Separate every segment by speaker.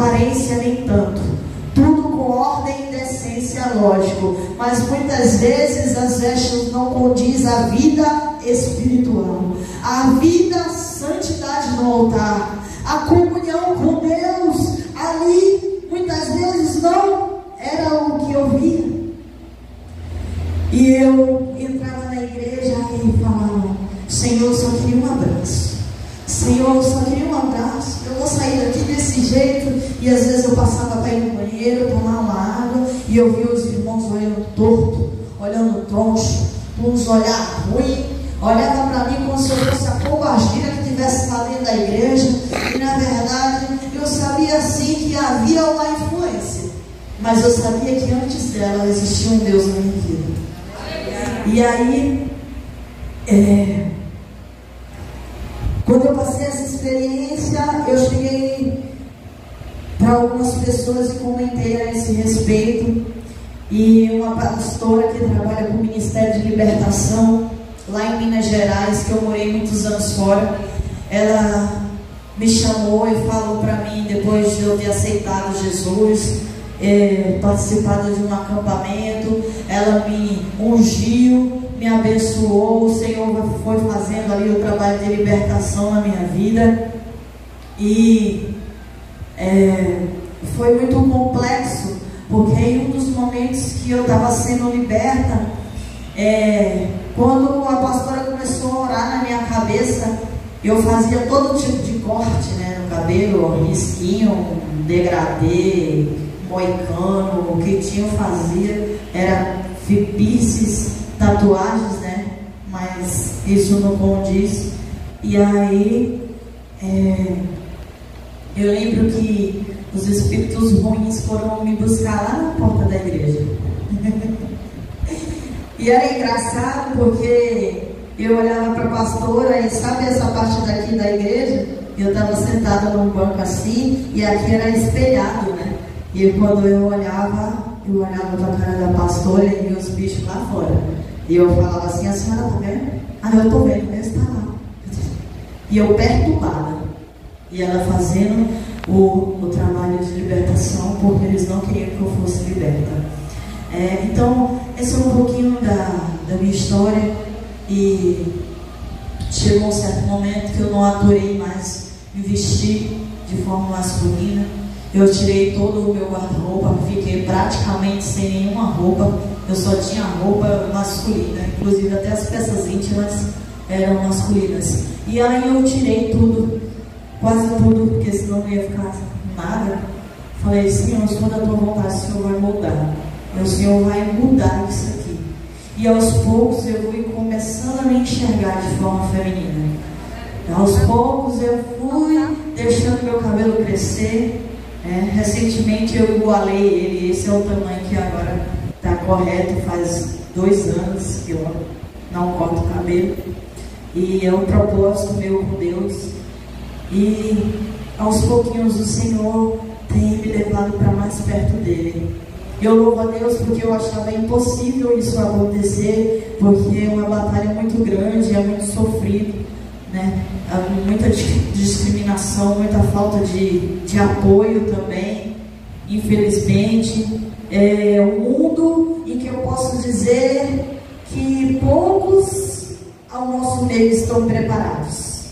Speaker 1: aparência nem tanto, tudo com ordem e decência, lógico, mas muitas vezes as vestes não condiz a vida espiritual, a vida, a santidade no altar, a comunhão com Deus ali, muitas vezes não era o que eu via. E eu entrava na igreja e falava: Senhor, eu só queria um abraço. Senhor, eu só queria um abraço. Eu vou sair daqui desse jeito. E às vezes eu passava para ir no banheiro, tomar uma água, e eu via os irmãos olhando torto, olhando troncho, com uns olhar ruim. Olhava para mim como se eu fosse a pombagira que estivesse lá dentro da igreja. E na verdade eu sabia sim que havia uma influência, mas eu sabia que antes dela existia um Deus na minha vida. E aí, quando eu passei essa experiência, eu cheguei para algumas pessoas e comentei a esse respeito. E uma pastora que trabalha com o Ministério de Libertação lá em Minas Gerais, que eu morei muitos anos fora, ela me chamou e falou para mim, depois de eu ter aceitado Jesus, participado de um acampamento, ela me ungiu, me abençoou. O Senhor foi fazendo ali o trabalho de libertação na minha vida, e foi muito complexo, porque em um dos momentos que eu estava sendo liberta, quando a pastora começou a orar na minha cabeça, eu fazia todo tipo de corte, né, no cabelo, risquinho, degradê, moicano, o que tinha eu fazia, era piercings, tatuagens, né, mas isso não condiz. E aí eu lembro que os espíritos ruins foram me buscar lá na porta da igreja. E era engraçado porque eu olhava para a pastora e sabe essa parte daqui da igreja? Eu estava sentada num banco assim e aqui era espelhado, né? E quando eu olhava para a cara da pastora e via os bichos lá fora. E eu falava assim: a senhora está vendo? Ah, eu estou vendo, Deus está lá. E eu perturbada. E ela fazendo o trabalho de libertação, porque eles não queriam que eu fosse liberta. Então, esse é um pouquinho da minha história. E chegou um certo momento que eu não adorei mais me vestir de forma masculina. Eu tirei todo o meu guarda-roupa, fiquei praticamente sem nenhuma roupa. Eu só tinha roupa masculina, inclusive até as peças íntimas eram masculinas. E aí eu tirei tudo, quase tudo, porque senão não ia ficar nada. Falei: Senhor, se for da tua vontade, o Senhor vai mudar. O Senhor vai mudar isso aqui. E aos poucos eu fui começando a me enxergar de forma feminina. Aos poucos eu fui deixando meu cabelo crescer. Recentemente eu igualei ele. Esse é o tamanho que agora está correto. Faz 2 anos que eu não corto o cabelo. E é um propósito meu com Deus. E aos pouquinhos o Senhor tem me levado para mais perto dele. Eu louvo a Deus porque eu achava impossível isso acontecer, porque é uma batalha muito grande, é muito sofrido, né? Há muita discriminação, muita falta de apoio também, infelizmente. É um mundo em que eu posso dizer que poucos ao nosso meio estão preparados.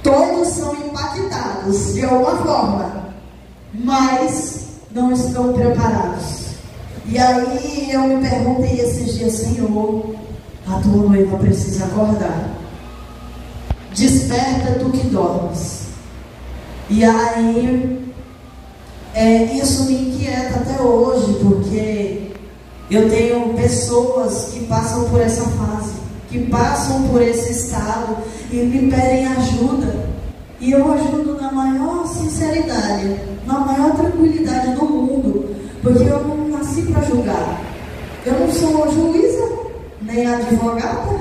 Speaker 1: Todos são impactados de alguma forma, mas não estão preparados. E aí eu me perguntei esses dias: Senhor, a tua noiva precisa acordar. Desperta tu que dormes. E aí isso me inquieta até hoje, porque eu tenho pessoas que passam por essa fase, que passam por esse estado e me pedem ajuda. E eu ajudo na maior sinceridade, na maior tranquilidade do mundo, porque eu não nasci para julgar. Eu não sou juíza, nem advogada.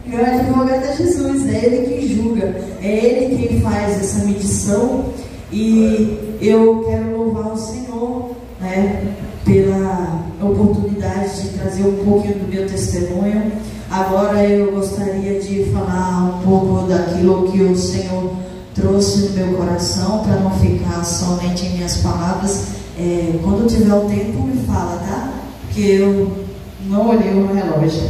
Speaker 1: Meu advogado é Jesus, é Ele quem julga, é Ele quem faz essa medição. E eu quero louvar o Senhor, né, pela oportunidade de trazer um pouquinho do meu testemunho. Agora eu gostaria de falar um pouco daquilo que o Senhor trouxe no meu coração, para não ficar somente em minhas palavras. Quando tiver o tempo, me fala, tá? Porque eu não olhei o relógio.